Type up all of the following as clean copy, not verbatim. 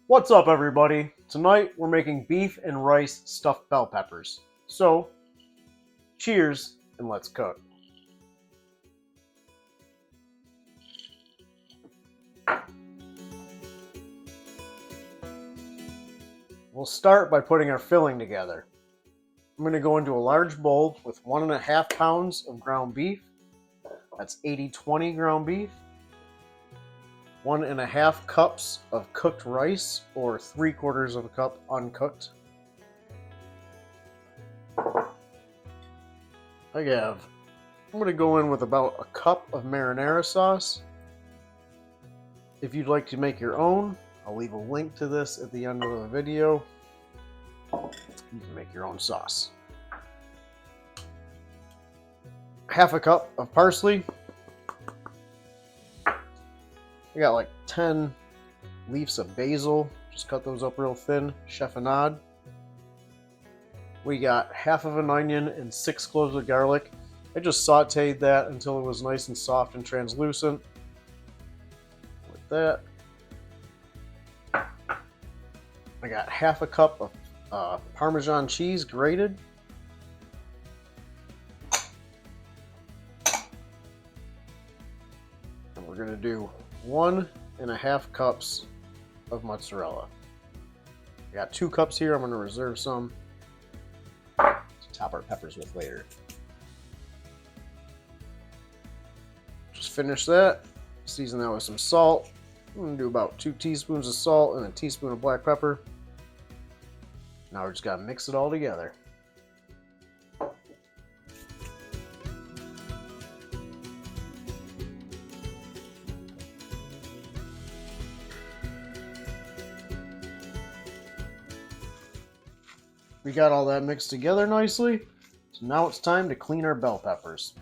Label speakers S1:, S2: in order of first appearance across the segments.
S1: What's up, everybody? Tonight we're making beef and rice stuffed bell peppers. So, cheers and let's cook. We'll start by putting our filling together. I'm going to go into a large bowl with 1.5 pounds of ground beef. That's 80-20 ground beef. 1.5 cups of cooked rice, or 3/4 of a cup uncooked. I'm going to go in with about a cup of marinara sauce. If you'd like to make your own, I'll leave a link to this at the end of the video. You can make your own sauce. Half a cup of parsley. I got like 10 leaves of basil. Just cut those up real thin. Chiffonade. We got half of an onion and 6 cloves of garlic. I just sautéed that until it was nice and soft and translucent. With that, I got half a cup of Parmesan cheese grated. And we're going to do 1.5 cups of mozzarella. I got 2 cups here. I'm going to reserve some to top our peppers with later. Just finish that. Season that with some salt. I'm going to do about 2 teaspoons of salt and a teaspoon of black pepper. Now we just got to mix it all together. We got all that mixed together nicely, so now it's time to clean our bell peppers.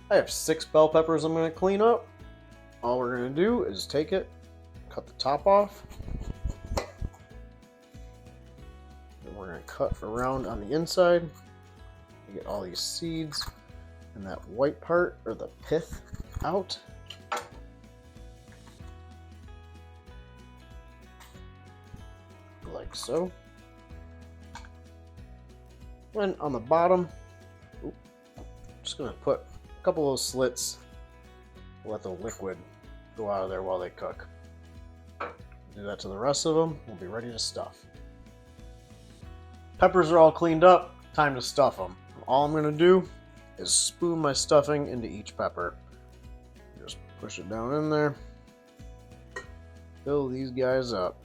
S1: I have 6 bell peppers I'm going to clean up. All we're going to do is take it, cut the top off, and we're going to cut around on the inside to get all these seeds and that white part, or the pith, out. Like so. And on the bottom, just going to put a couple of those slits, let the liquid go out of there while they cook. Do that to the rest of them, we'll be ready to stuff. Peppers are all cleaned up, time to stuff them. All I'm going to do is spoon my stuffing into each pepper. Just push it down in there, fill these guys up.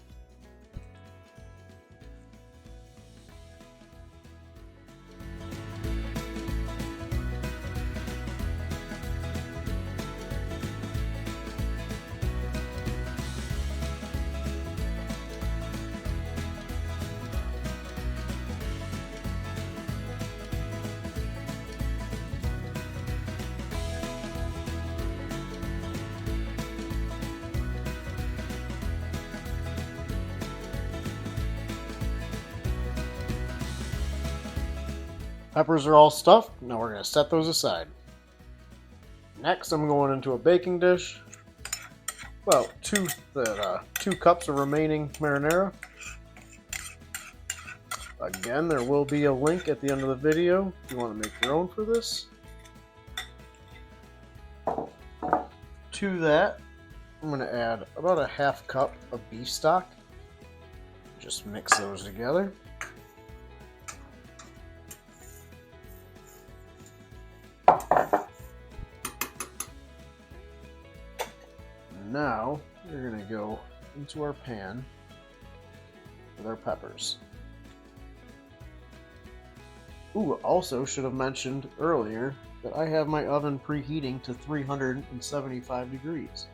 S1: Peppers are all stuffed. Now we're going to set those aside. Next, I'm going into a baking dish. Well, 2 cups of remaining marinara. Again, there will be a link at the end of the video if you want to make your own for this. To that, I'm going to add about a half cup of beef stock. Just mix those together. Now we're going to go into our pan with our peppers. Ooh, also should have mentioned earlier that I have my oven preheating to 375 degrees.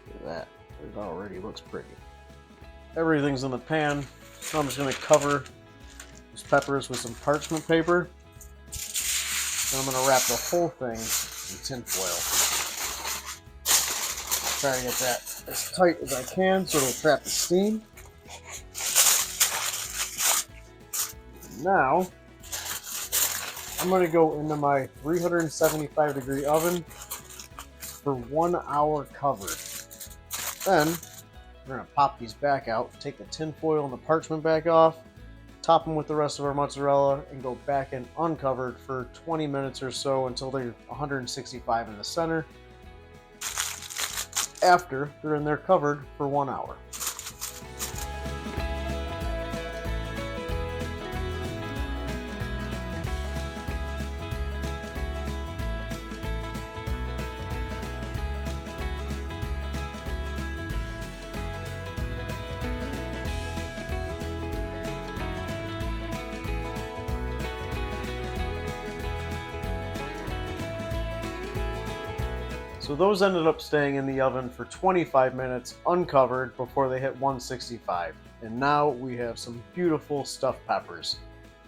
S1: Look at that. It already looks pretty. Everything's in the pan, so I'm just going to cover these peppers with some parchment paper. And I'm going to wrap the whole thing in tinfoil. Try to get that as tight as I can so it'll trap the steam. Now, I'm going to go into my 375 degree oven for 1 hour covered. Then, We're going to pop these back out, take the tin foil and the parchment back off, top them with the rest of our mozzarella, and go back in uncovered for 20 minutes or so until they're 165 in the center. After they're in there covered for 1 hour. So those ended up staying in the oven for 25 minutes uncovered before they hit 165. And now we have some beautiful stuffed peppers.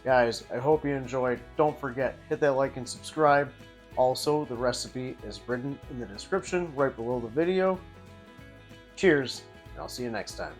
S1: Guys, I hope you enjoyed. Don't forget, hit that like and subscribe. Also, the recipe is written in the description right below the video. Cheers, and I'll see you next time.